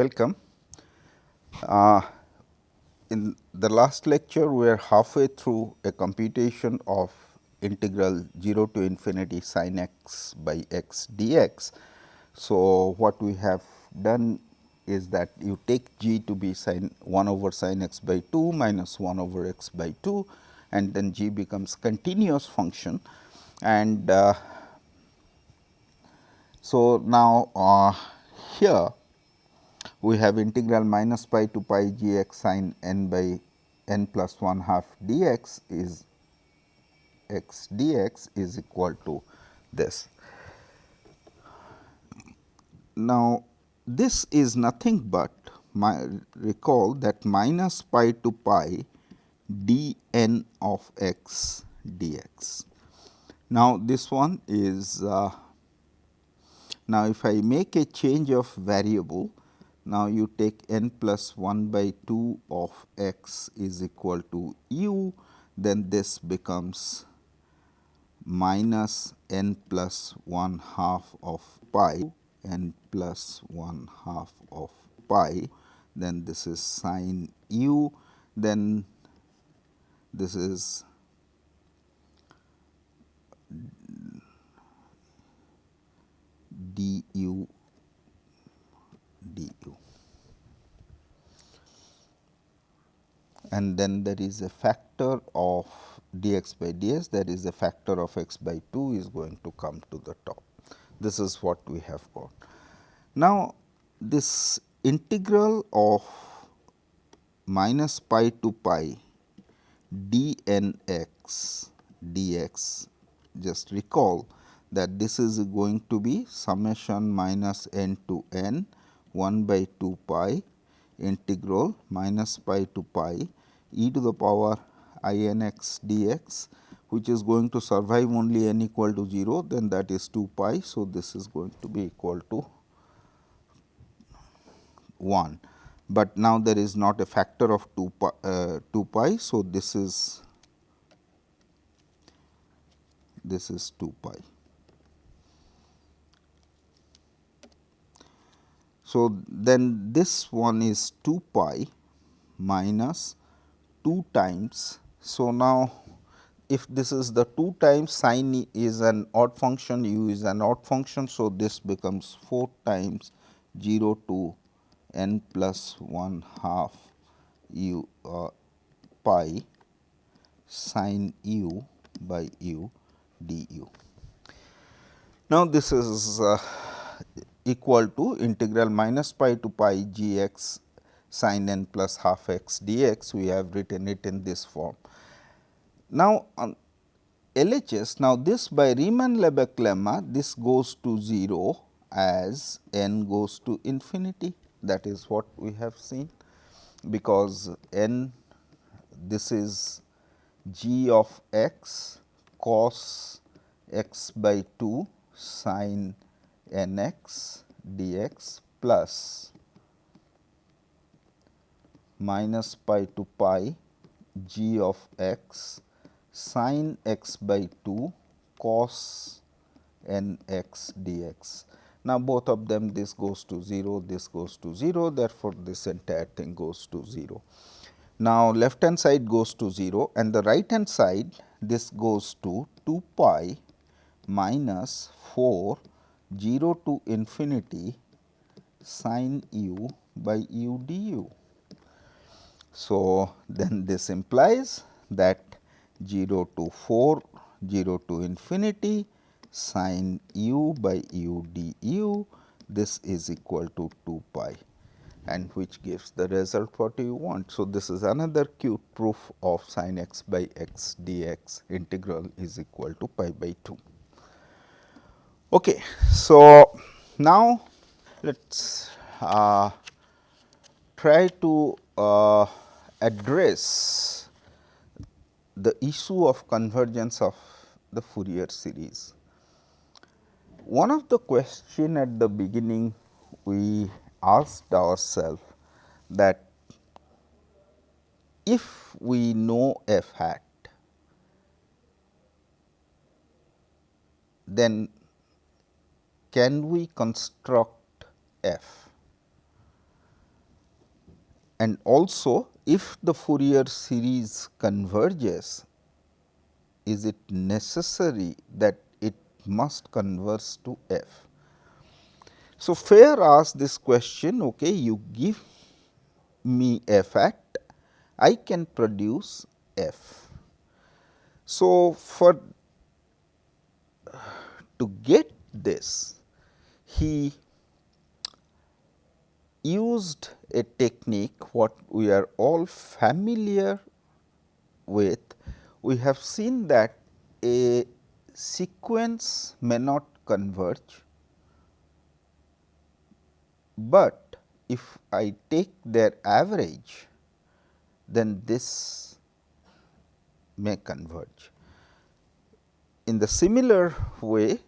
welcome. In the last lecture, we are halfway through a computation of integral 0 to infinity sin x by x dx. So, what we have done is that you take g to be sin 1 over sin x by 2 minus 1 over x by 2, and then g becomes continuous function. And so, now here we have integral minus pi to pi g x sin n by n plus 1 half dx is x dx is equal to this. Now, this is nothing but recall that minus pi to pi d n of x dx. Now, this one is now if I make a change of variable, now you take n plus 1 by 2 of x is equal to u, then this becomes minus n plus 1 half of pi, n plus 1 half of pi, then this is sin u, then this is du du, and then there is a factor of dx by ds, that is a factor of x by 2 is going to come to the top. This is what we have got. Now, this integral of minus pi to pi dnx dx, just recall that this is going to be summation minus n to n 1 by 2 pi integral minus pi to pi e to the power I n x dx, which is going to survive only n equal to 0, then that is 2 pi. So, this is going to be equal to 1, but now there is not a factor of 2 pi. So, this is 2 pi. So, then this one is 2 pi minus 2 times. So, now if this is the 2 times, sin is an odd function, u is an odd function. So, this becomes 4 times 0 to n plus 1 half u pi sin u by u du. Now, this is equal to integral minus pi to pi g x sin n plus half x dx. We have written it in this form. Now, on LHS, now this by Riemann-Lebesgue lemma, this goes to 0 as n goes to infinity. That is what we have seen, because n, this is g of x cos x by 2 sin n x dx plus minus pi to pi g of x sin x by 2 cos n x dx. Now, both of them, this goes to 0, this goes to 0, therefore, this entire thing goes to 0. Now, left hand side goes to 0 and the right hand side, this goes to 2 pi minus 4 0 to infinity sin u by u du. So, then this implies that 0 to 4, 0 to infinity sin u by u du, this is equal to 2 pi, and which gives the result what you want. So, this is another cute proof of sin x by x dx integral is equal to pi by 2. Okay. So, now let us try to address the issue of convergence of the Fourier series. One of the question at the beginning we asked ourselves that if we know f hat, then can we construct f? and also if the Fourier series converges, is it necessary that it must converge to f? So, Fair asks this question, okay, you give me f at, I can produce f. So, to get this, he used a technique what we are all familiar with. We have seen that a sequence may not converge, but if I take their average, then this may converge. In the similar way,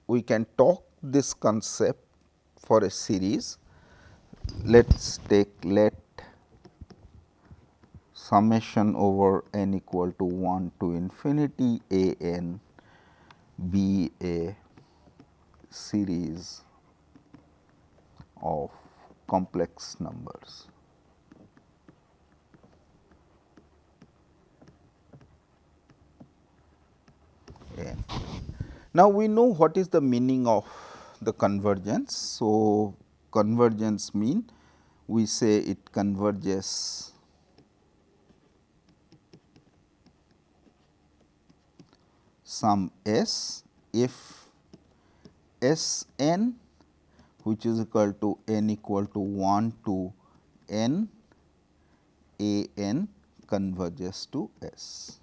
we can talk this concept for a series. Let us take let summation over n equal to 1 to infinity a n be a series of complex numbers. N. Now, we know what is the meaning of the convergence. So, convergence mean we say it converges some s if S n which is equal to n equal to 1 to n a n converges to S.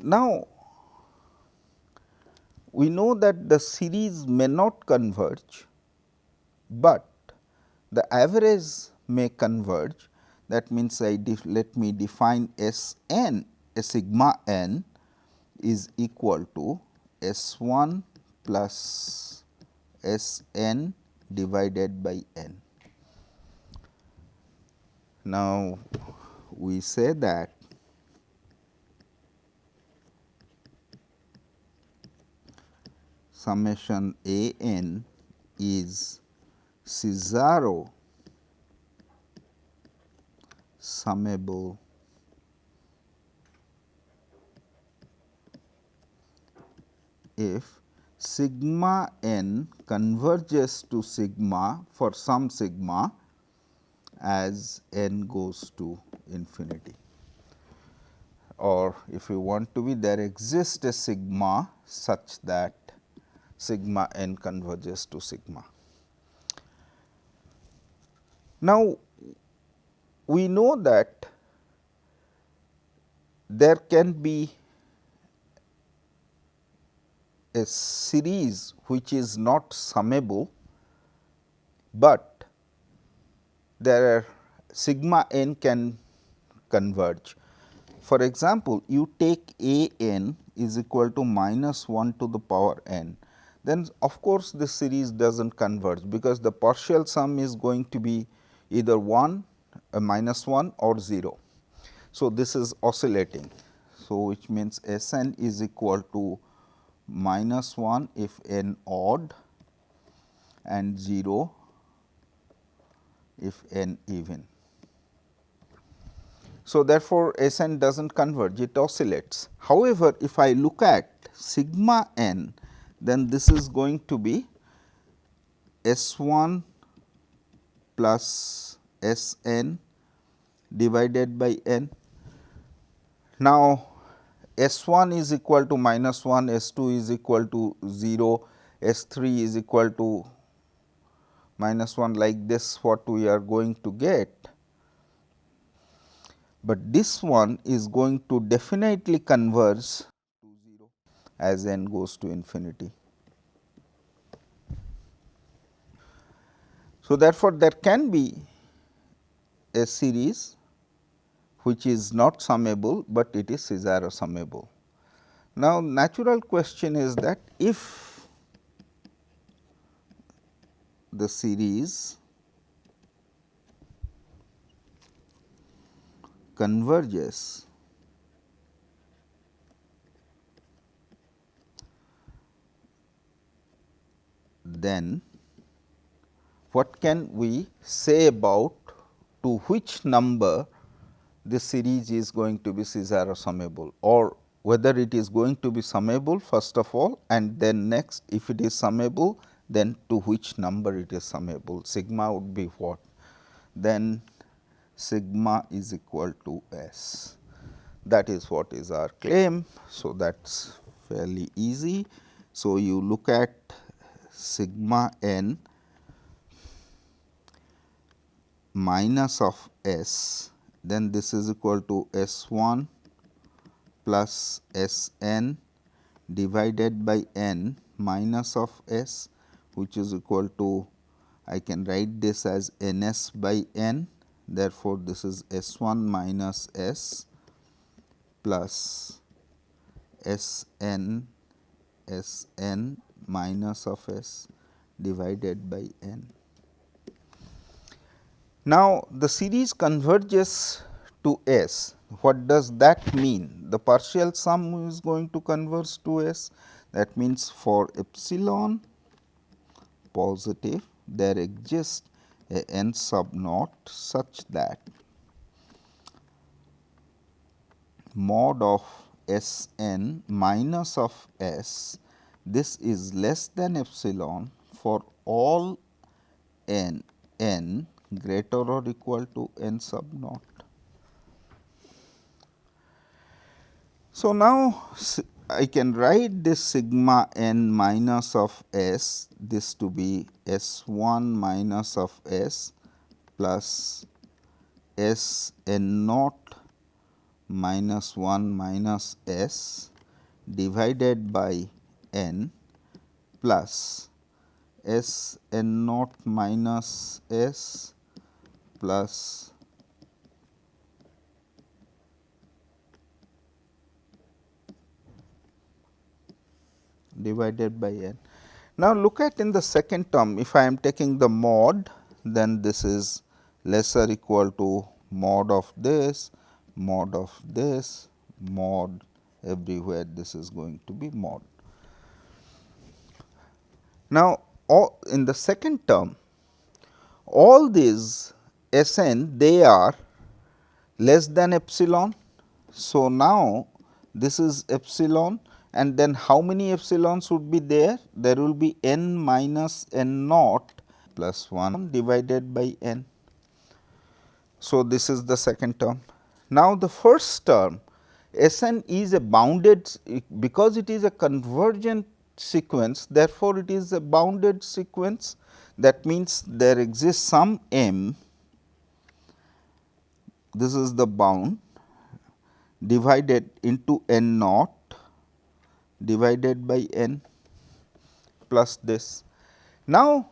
Now, we know that the series may not converge, but the average may converge. That means, let me define S n, a sigma n is equal to S 1 plus S n divided by n. Now, we say that summation a n is Cesaro summable if sigma n converges to sigma for some sigma as n goes to infinity, or if you want to be, there exists a sigma such that sigma n converges to sigma. Now, we know that there can be a series which is not summable, but there are sigma n can converge. For example, you take a n is equal to minus 1 to the power n, then of course, this series does not converge, because the partial sum is going to be either 1, minus 1 or 0. So, this is oscillating. So, which means S n is equal to minus 1 if n odd and 0 if n even. So, therefore, S n does not converge, it oscillates. However, if I look at sigma n, then this is going to be S 1 plus S n divided by n. Now, S 1 is equal to minus 1, S 2 is equal to 0, S 3 is equal to minus 1, like this what we are going to get. But this one is going to definitely converge to 0 as n goes to infinity. So, therefore, there can be a series which is not summable, but it is Cesaro summable. Now, natural question is that if the series converges then what can we say about to which number this series is going to be Cesaro summable, or whether it is going to be summable first of all, and then next if it is summable, then to which number it is summable. Sigma would be what? Then sigma is equal to S. That is what is our claim. So, that is fairly easy. So, you look at sigma n minus of S, then this is equal to S 1 plus S n divided by n minus of S, which is equal to, I can write this as n s by n. Therefore, this is S 1 minus S plus S n minus of S divided by n. Now, the series converges to S. What does that mean? The partial sum is going to converge to S. That means, for epsilon positive, there exists a n sub naught such that mod of S n minus of S, this is less than epsilon for all n greater or equal to n sub naught. So, now I can write this sigma n minus of S, this to be S 1 minus of S plus S n naught minus 1 minus S divided by n plus S n naught minus S plus divided by n. Now, look at in the second term, if I am taking the mod, then this is lesser equal to mod of this, mod of this, mod everywhere, this is going to be mod. Now, in the second term, all these S n, they are less than epsilon. So, now this is epsilon, and then how many epsilons would be there? There will be n minus n naught plus 1 divided by n. So, this is the second term. Now, the first term S n is a bounded, because it is a convergent sequence, therefore, it is a bounded sequence. That means, there exists some m, this is the bound, divided into n naught divided by n plus this. Now,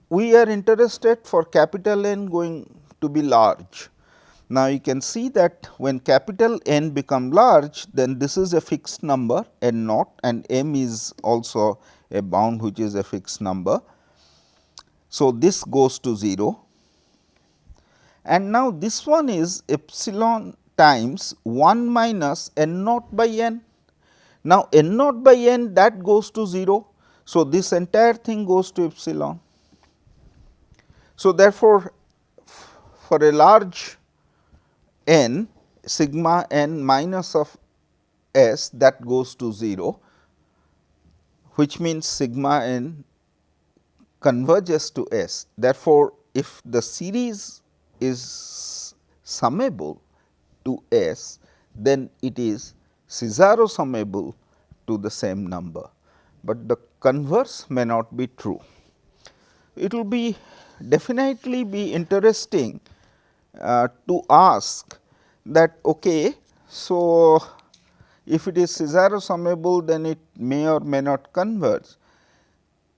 we are interested for capital N going to be large. Now, you can see that when capital N become large, then this is a fixed number n naught, and m is also a bound which is a fixed number. So, this goes to 0, and now this one is epsilon times 1 minus n naught by n. Now, n naught by n, that goes to 0. So, this entire thing goes to epsilon. So, therefore, for a large n, sigma n minus of S, that goes to 0, which means sigma n converges to S. Therefore, if the series is summable to S, then it is Cesaro summable to the same number, but the converse may not be true. It will be definitely be interesting to ask that, okay, so if it is Cesaro summable, then it may or may not converge.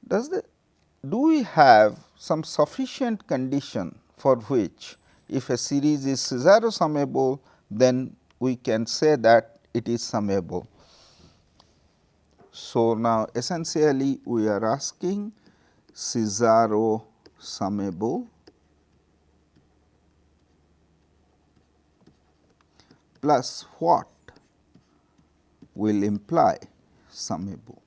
Do we have some sufficient condition for which, if a series is Cesaro summable, then we can say that it is summable? So, now essentially we are asking Cesaro summable plus what will imply summable.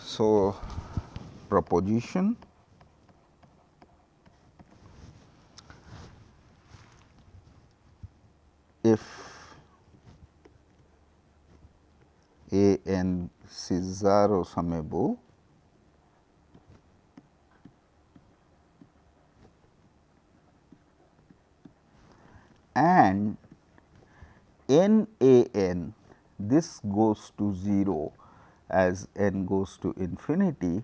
So, proposition if A and Cesaro summable, and n A n, this goes to 0 as n goes to infinity,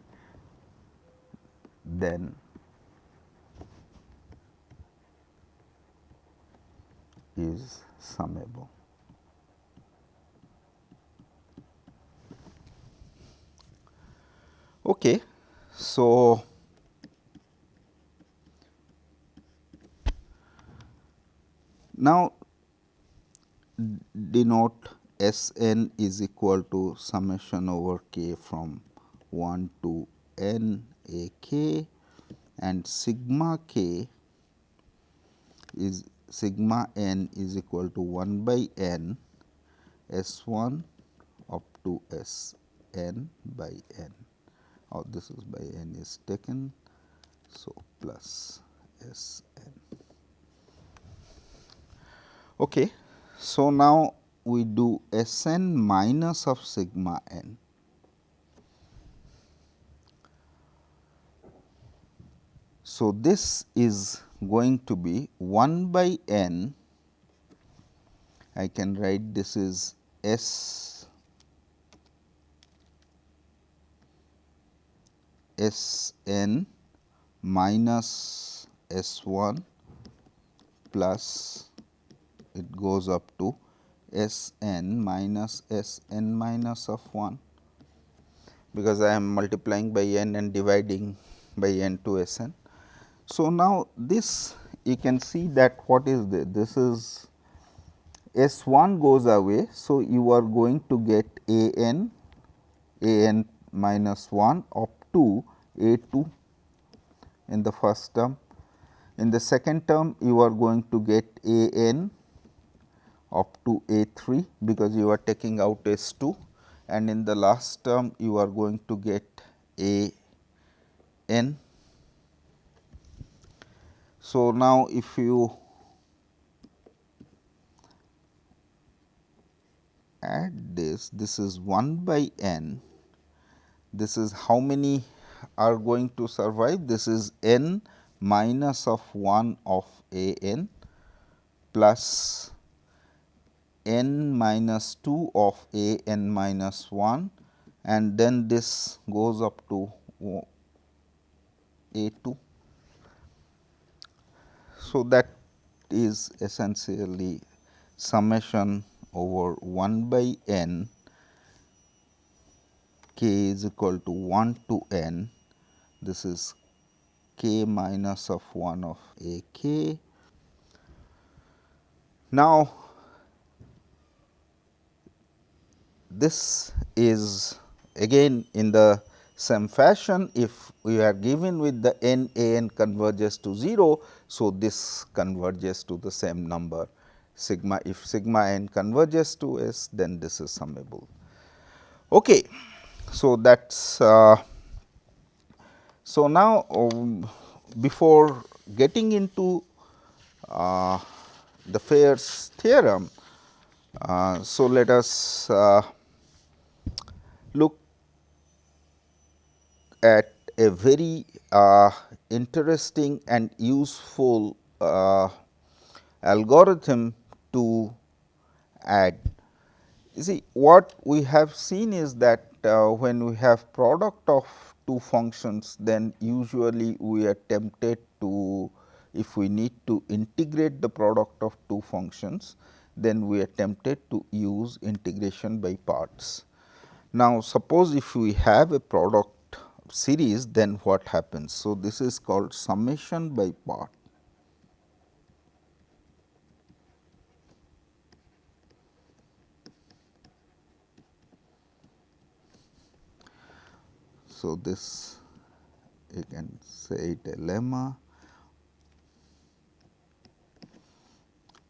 then is summable. Okay. So, now denote S n is equal to summation over k from 1 to n a k, and sigma k is sigma n is equal to 1 by n S 1 up to S n by n, or this is by n is taken. So, plus S n. Okay. So, now we do S n minus of sigma n. So, this is going to be 1 by n, I can write this is S S n minus S 1 plus it goes up to S n minus S n minus of 1, because I am multiplying by n and dividing by n to S n. So, now this you can see that what is this is S 1 goes away. So, you are going to get a n minus 1 up to a 2 in the first term. In the second term, you are going to get a n up to a 3, because you are taking out S 2, and in the last term you are going to get a n. So, now if you add this is 1 by n, this is how many are going to survive, this is n minus of 1 of a n plus n minus 2 of a n minus 1, and then this goes up to a 2. So, that is essentially summation over 1 by n k is equal to 1 to n, this is k minus of 1 of a k. Now, this is again in the same fashion, if we are given with the n a n converges to 0. So, this converges to the same number sigma. If sigma n converges to S, then this is summable. Okay. So, that is so now, before getting into the Fayer's theorem, so let us look at a very interesting and useful algorithm to add. You see, what we have seen is that when we have product of two functions, then usually we are tempted to, if we need to integrate the product of two functions, then we are tempted to use integration by parts. Now, suppose if we have a product series, then what happens? So, this is called summation by part. So, this you can say it a lemma.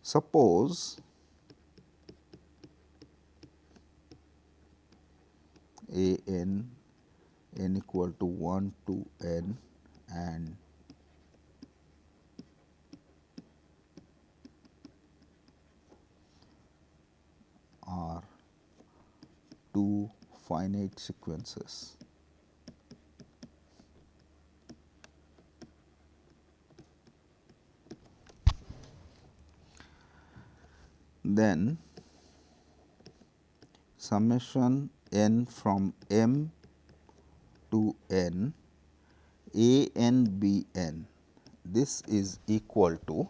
Suppose a n n equal to 1 to n and are two finite sequences. Then summation n from m to n a n b n, this is equal to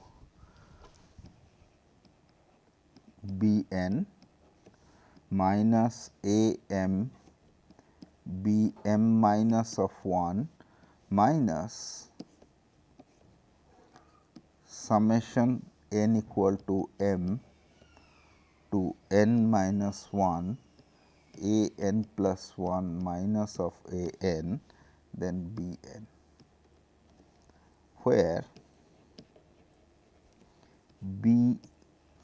b n minus a m b m minus of 1 minus summation n equal to m to n minus 1 a n plus 1 minus of a n, then b n, where b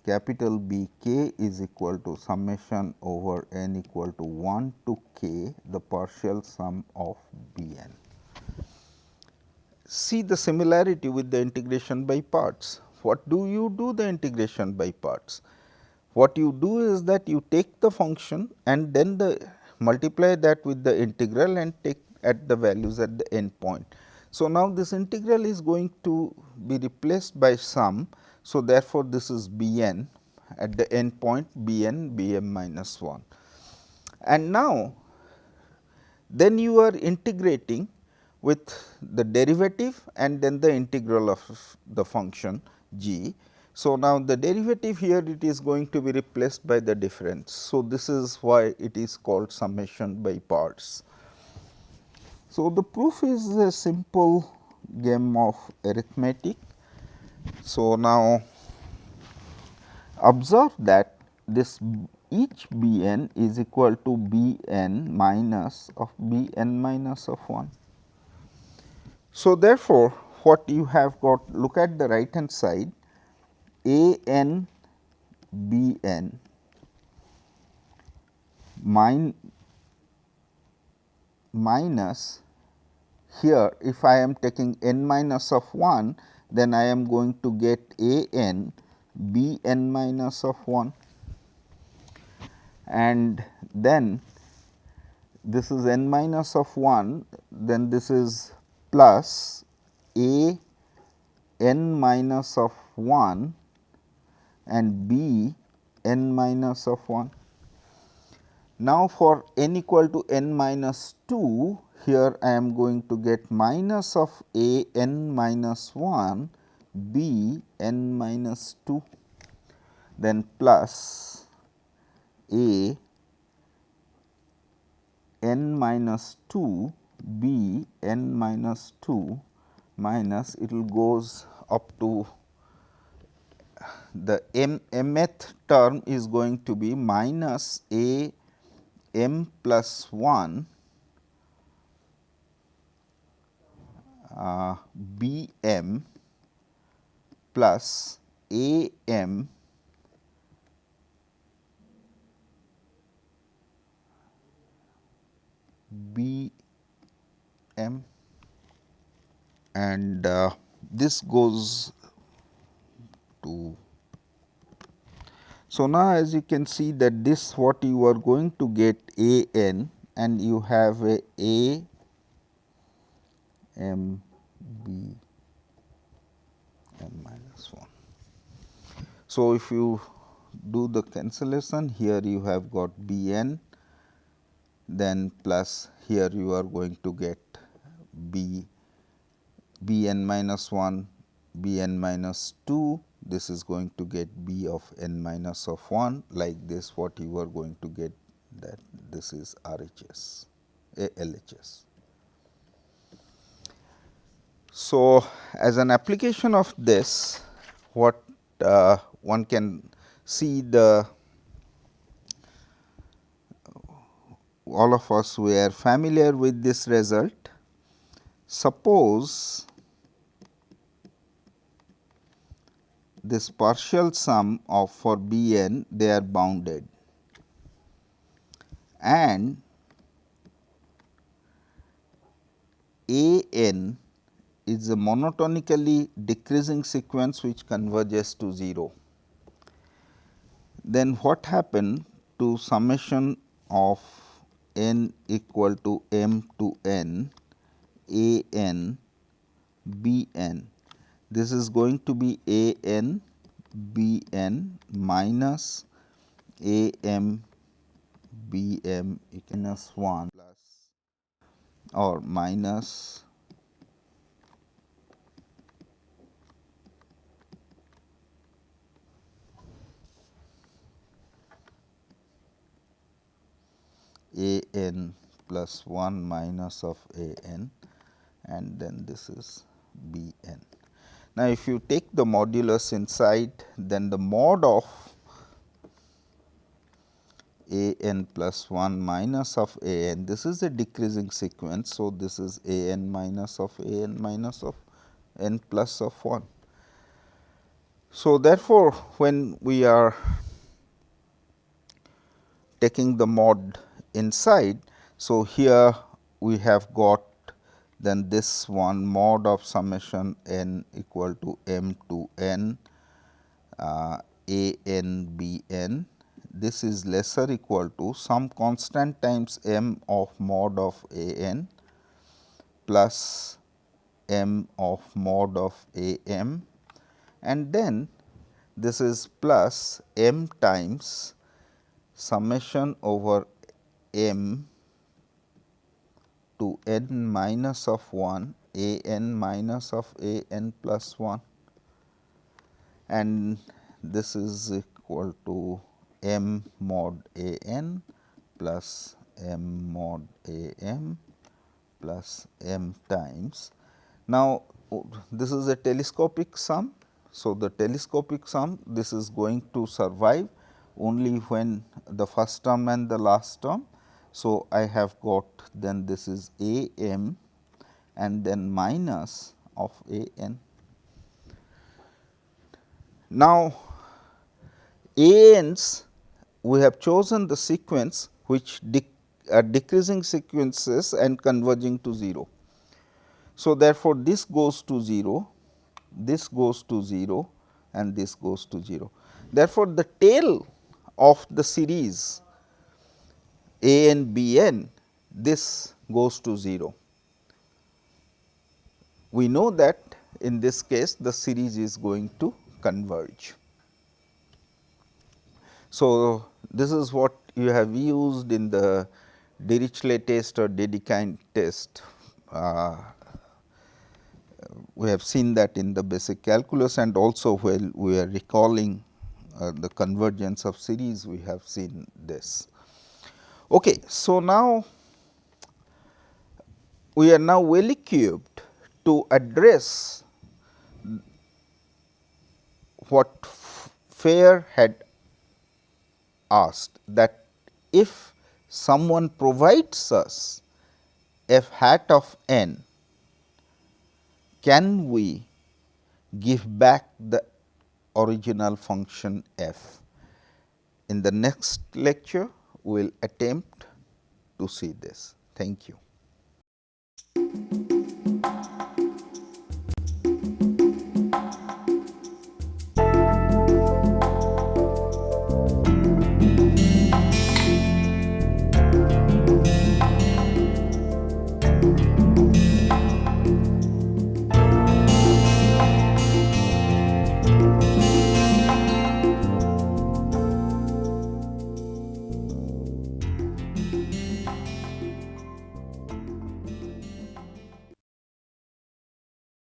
capital B k is equal to summation over n equal to 1 to k, the partial sum of b n. See the similarity with the integration by parts. What do you do the integration by parts? What you do is that you take the function and then multiply that with the integral and take at the values at the end point. So, now this integral is going to be replaced by sum. So, therefore, this is b n at the end point b n b m minus 1. And now, then you are integrating with the derivative and then the integral of the function g. So, now the derivative here it is going to be replaced by the difference. So, this is why it is called summation by parts. So, the proof is a simple game of arithmetic. So, now observe that this each b n is equal to b n minus of b n minus of 1. So, therefore, what you have got, look at the right hand side, a n b n minus here if I am taking n minus of 1, then I am going to get a n b n minus of 1, and then this is n minus of 1, then this is plus a n minus of 1 and b n minus of 1. Now, for n equal to n minus 2, here I am going to get minus of a n minus 1 b n minus 2, then plus a n minus 2 b n minus 2 minus it will goes up to the mth term is going to be minus a m plus 1 b m plus a m b m, and this goes to. So, now as you can see that this what you are going to get a n and you have a m b n minus 1. So, if you do the cancellation, here you have got b n, then plus here you are going to get b n minus 1 b n minus 2, this is going to get b of n minus of 1, like this what you are going to get, that this is RHS LHS. So, as an application of this, what one can see, the all of us were familiar with this result. Suppose this partial sum of for b n, they are bounded, and A n is a monotonically decreasing sequence which converges to 0. Then what happened to summation of n equal to m to n a n b n? This is going to be a n b n minus a m b m minus 1 plus or minus a n plus 1 minus of a n, and then this is b n. Now, if you take the modulus inside, then the mod of a n plus 1 minus of a n, this is a decreasing sequence. So, this is a n minus of a n minus of n plus of 1. So, therefore, when we are taking the mod inside, so here we have got then this one mod of summation n equal to m to n a n b n. This is lesser equal to some constant times m of mod of a n plus m of mod of a m, and then this is plus m times summation over m to n minus of 1 a n minus of a n plus 1, and this is equal to m mod a n plus m mod a m plus m times. Now, this is a telescopic sum. So, the telescopic sum, this is going to survive only when the first term and the last term. So, I have got then this is a m and then minus of a n. Now, a n's, we have chosen the sequence which are decreasing sequences and converging to 0. So, therefore, this goes to 0, this goes to 0 and this goes to 0. Therefore, the tail of the series a n b n, this goes to 0. We know that in this case the series is going to converge. So, this is what you have used in the Dirichlet test or Dedekind test. We have seen that in the basic calculus, and also while we are recalling the convergence of series, we have seen this. Okay, so, now we are now well equipped to address what Fair had asked, that if someone provides us f hat of n, can we give back the original function f? In the next lecture, we will attempt to see this. Thank you.